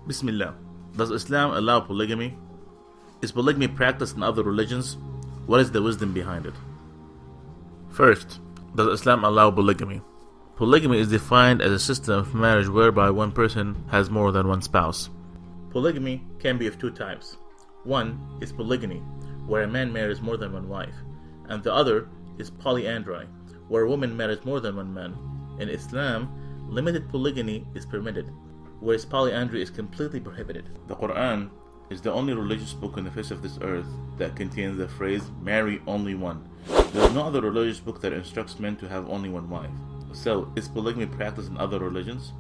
Bismillah. Does Islam allow polygamy? Is polygamy practiced in other religions? What is the wisdom behind it? First, does Islam allow polygamy? Polygamy is defined as a system of marriage whereby one person has more than one spouse. Polygamy can be of two types. One is polygyny, where a man marries more than one wife, and the other is polyandry, where a woman marries more than one man. In Islam, limited polygyny is permitted, whereas polyandry is completely prohibited. The Quran is the only religious book on the face of this earth that contains the phrase, marry only one. There is no other religious book that instructs men to have only one wife. So, is polygamy practiced in other religions?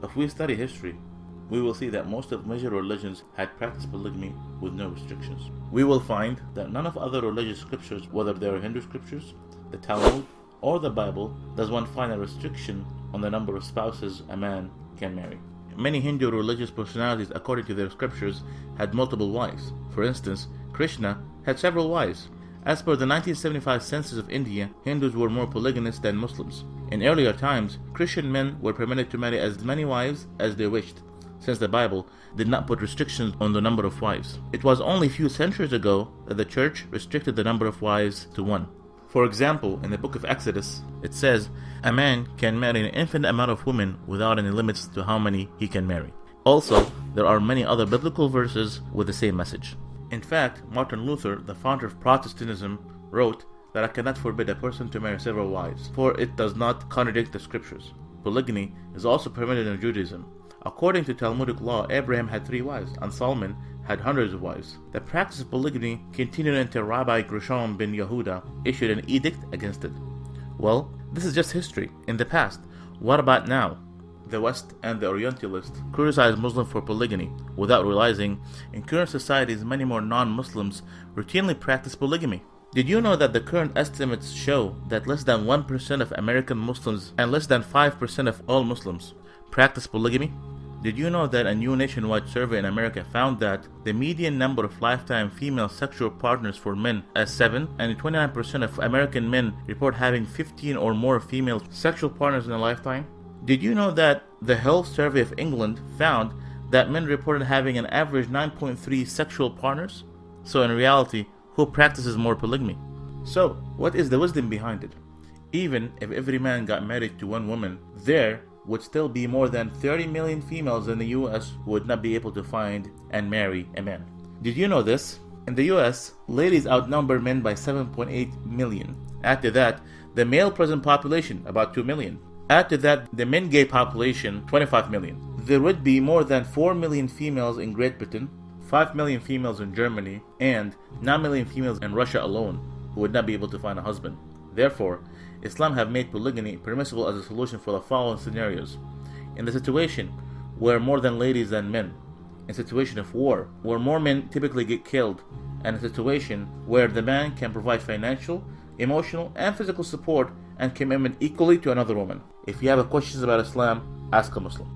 If we study history, we will see that most of major religions had practiced polygamy with no restrictions. We will find that none of other religious scriptures, whether they are Hindu scriptures, the Talmud, or the Bible, does one find a restriction on the number of spouses a man can marry. Many Hindu religious personalities, according to their scriptures, had multiple wives. For instance, Krishna had several wives. As per the 1975 census of India, Hindus were more polygynous than Muslims. In earlier times, Christian men were permitted to marry as many wives as they wished, since the Bible did not put restrictions on the number of wives. It was only a few centuries ago that the church restricted the number of wives to one. For example, in the book of Exodus, it says, a man can marry an infinite amount of women without any limits to how many he can marry. Also, there are many other biblical verses with the same message. In fact, Martin Luther, the founder of Protestantism, wrote that I cannot forbid a person to marry several wives, for it does not contradict the scriptures. Polygamy is also permitted in Judaism. According to Talmudic law, Abraham had 3 wives, and Solomon had hundreds of wives. The practice of polygamy continued until Rabbi Gershom ben Yehuda issued an edict against it. Well, this is just history. In the past, what about now? The West and the Orientalists criticize Muslims for polygamy without realizing in current societies many more non-Muslims routinely practice polygamy. Did you know that the current estimates show that less than 1% of American Muslims and less than 5% of all Muslims practice polygamy? Did you know that a new nationwide survey in America found that the median number of lifetime female sexual partners for men is 7, and 29% of American men report having 15 or more female sexual partners in a lifetime? Did you know that the Health Survey of England found that men reported having an average 9.3 sexual partners? So in reality, who practices more polygamy? So, what is the wisdom behind it? Even if every man got married to one woman, there would still be more than 30 million females in the US who would not be able to find and marry a man. Did you know this? In the US, ladies outnumber men by 7.8 million. Add to that, the male present population, about 2 million. Add to that, the men gay population, 25 million. There would be more than 4 million females in Great Britain, 5 million females in Germany, and 9 million females in Russia alone who would not be able to find a husband. Therefore, Islam have made polygamy permissible as a solution for the following scenarios. In the situation where more than ladies than men, in situation of war, where more men typically get killed, and a situation where the man can provide financial, emotional, and physical support and commitment equally to another woman. If you have questions about Islam, ask a Muslim.